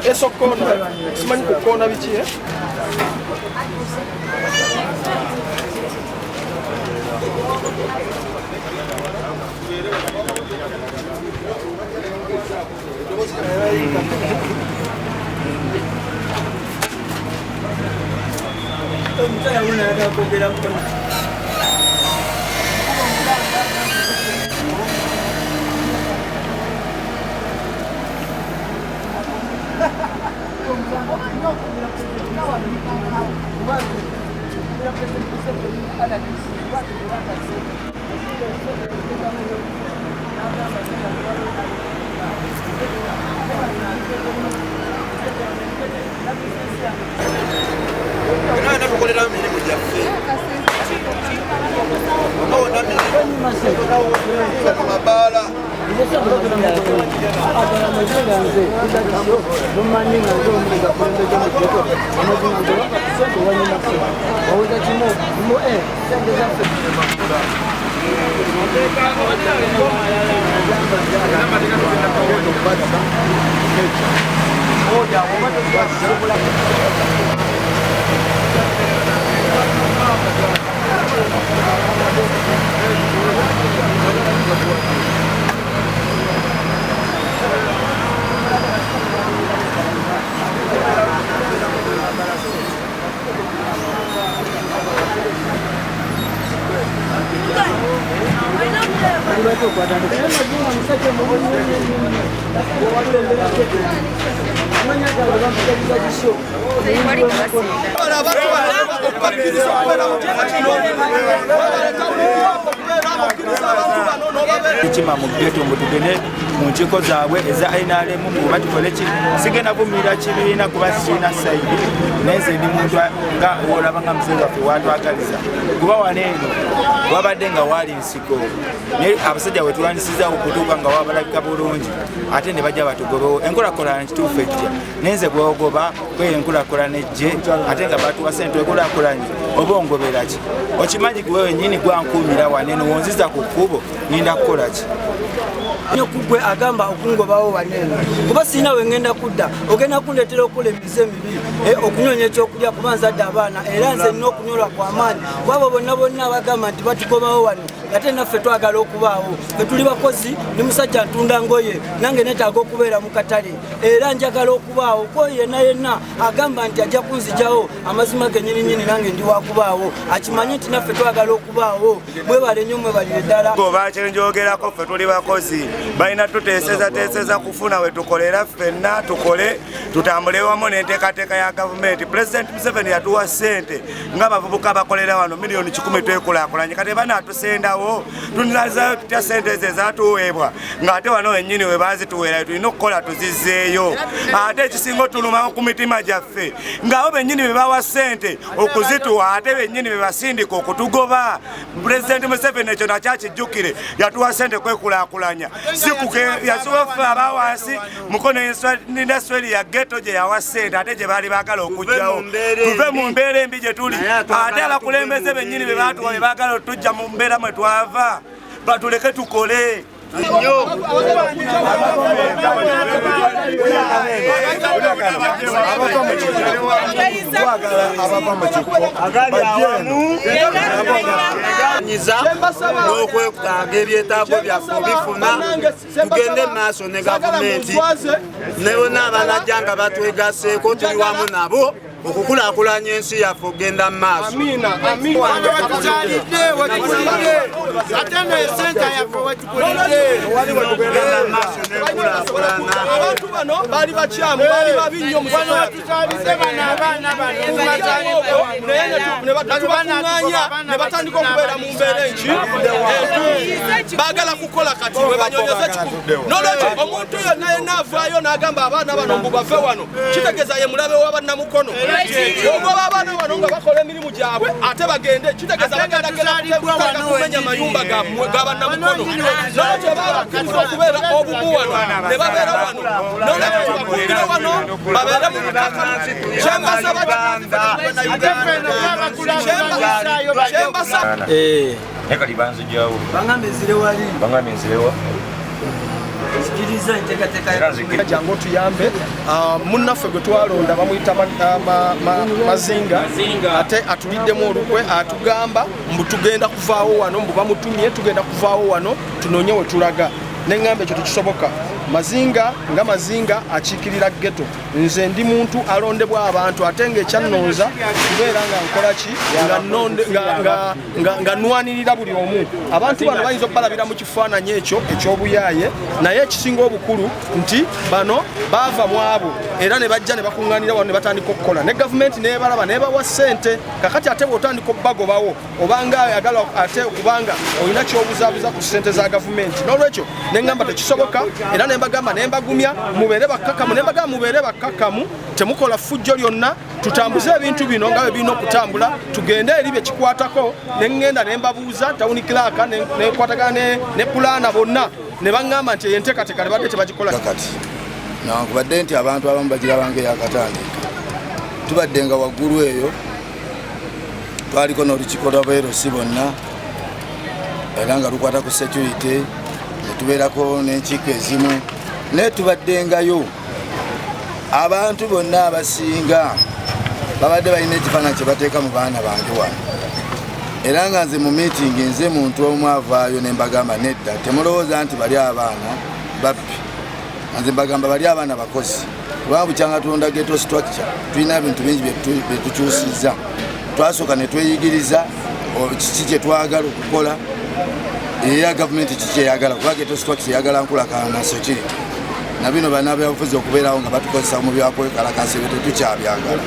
Eso kona. Simanyi kukona biki eh? Ichima mugeto mbutugene munchiko zaabwe eza NRM kuba tukole ki sigena bumira kibiina kuba sina saidi neze ndi muntu nga olabanga mzee waffe watwagaliza kuba waneeno wabadde nga wali nsiko naye abasajja wetulwanisiza okutuuka nga wabalabika bulungi ate ne bajja batugobawo enkulakulana kituufu ekitya nenze gweogoba kwe enkulakulana ejje ate nga batuwa sente ekulakulanye oba ongobera ki okimanyi gwe wennyini gwankuumira waneeno wonziza ku kkubo ninda kukola ki kugwe agamba okungobawo wanene kuba sina wengenda kudda ogenda kundeetera okukola emize emibi okunyonya ekyokulya kuba nzadde abaana era nze nina okunyolwa kw'amaanyi kwabo bonna bonna abagamba nti batugobawo wano ate naffe twagala okubaawo fe tuli bakozi ni musajja ntunda ngoye nange neetaaga okubeera mu katale era njagala okubaawo ko yenna yenna agamba nti ajja kunzijawo amazima genyininyini nange ndi wakubaawo akimanyi nti naffe twagala okubaawo mwebale nnyo mwebalire ddala oba kyenjogerako ffe tuli bakozi balina tuteeseza kufuna we tukolera ffenna tukole tutambule wamu n'enteekateeka ya gavumenti. President Museveni yatuwa ssente ng'abavubuka bakolera wano miliyoni 10 twekulaakulanye kati banaatusendawo tunazayo tutya ssente ezo ezatuweebwa ng'ate wano wennyini we baazituweera tulina okukola tuzizzeeyo ate ekisinga otuluma ku mitima gyaffe ng'abo bennyini be bawa ssente okuzituwa ate bennyini be basindika okutugoba. President Museveni ekyo nakyo akijjukire yatuwa ssente kwekulaakulanya sikuke yasoofe abawansi mukono indasitule ya ghetto gye yawa ssente ate gye baali baagala okujjawo tuve mu mbeera embi gye tuli ate abakulembeze bennyini be baatuwa be baagala otujja mu mbeera mwe twava batuleke tukole n'okwetaaga ebyetaago byaffe bifuna tugende maaso ne gavumenti ne bonna abanajja nga batwegaseeko tuli wamu nabo okukulaakulanya ensi yaffe okugenda mu maaso. Abantu bano baali bakyamu baali babi nnyo mu ne batandika okubeera mu mbeera enki baagala kukola kati we banyonyeza kikulu nolwekyo omuntu yonna yenna avaayo n'agamba abaana bano mbu bave wano kitegeeza ye mulabe w'abannamukono ogoba abaana bano nga bakola emirimu gyabwe ate bagende kitegeeza bagenda kumenya mayumba g'abannamukono nolwekyo babakkiriza okubeera obumu wano ne babeera wano nolwekyo tubakumbire wano babeere mu bukakamu kyembasaba ekali banzijawo bangambe nzirewa tuzikiriza enteekateeka jangu tuyambe munnaffe gwe twalonda bamuyita Mazinga ate atuliddemu olukwe atugamba mbu tugenda kuvaawo wano mbu bamutumye tugenda kuvaawo wano tunoonye we tulaga neŋŋamba ekyo tekisoboka. Mazinga nga Mazinga akiikirira ghetto, nze ndi muntu alondebwa abantu ate ng'ekyannonza kubeera nga nkola ki nga nnwanirira buli omu. Abantu bano bayinza okubalabira mu kifaananyi ekyo eky'obuyaaye, naye ekisinga obukulu nti bano baava mu abo era ne bajja ne bakuŋŋaanira wano ne batandika okukola ne gavumenti neebalaba neebawa ssente. Kakati ate bw'otandika obbagobawo obanga ayagala ate okubanga olina ky'obuzaabuza ku ssente za gavumenti, n'olwekyo neŋŋamba tekisoboka era nembagamba nembagumya mubeere bakkakkamu nembagamba mubeere bakkakkamu temukola ffujjo lyonna tutambuze ebintu bino nga bwe birina okutambula tugende eri bye kikwatako neŋŋenda nembabuuza tawuni kiraka nekwatagana ne pulaana bonna ne baŋŋamba nti enteekateeka ne badde tebagikola kati nankubadde nti abantu abamu bagirabanga eyakatandika tubadde nga waggulu eyo twaliko n'olukiiko lw'abeerosi bonna era nga lukwata ku security netubeerako n'enkiiko ezimu naye tubaddengayo abantu bonna abasinga babadde balina ekifaananyi kye bateeka mu baana bange wano era nga nze mu miitingi nze muntu omu avaayo ne mbagamba nedda temulowooza nti bali abaana babbi nze mbagamba bali abaana bakozi kubanga bukyanga tulonda ghetto structure tulina ebintu bingi bye tukyusizza twasooka ne tweyigiriza kiki kye twagala okukola era gavumenti kikyeyagala kuba ghetto structure yagala nkulakana security na bino bannabyabufuzi okubeerawo nga batukozesa mu byakwekalakasa ebyo tetukyabyagala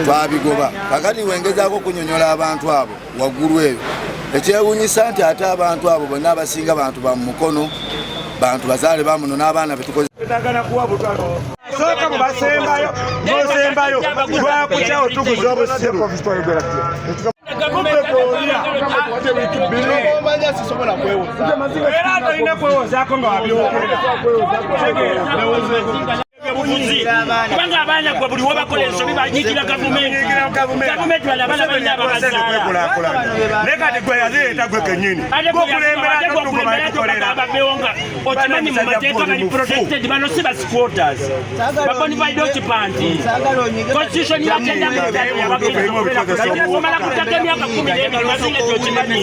twabigoba kakati wengezaako okunyonyola abantu abo waggulu eyo ekyewuunyisa nti ate abantu abo bonna abasinga bantu ba mukono bantu bazaale bamuno n'abaana sooka mubasembayo nosembayo lwakutya otuguza obusiru era atolina kwewozaako nga kubanga abaana gwe buli wobakola ensobi banyigira gavumenti bali abaana balina abazaala naye kati gwe yazireeta gwe kennyini babewo nga okimanyi mu mateeka bali protected bano si basquatters babonified occupanti constitution yatenda mumala kutaka emyaka 12 Mazinga kyokimanyi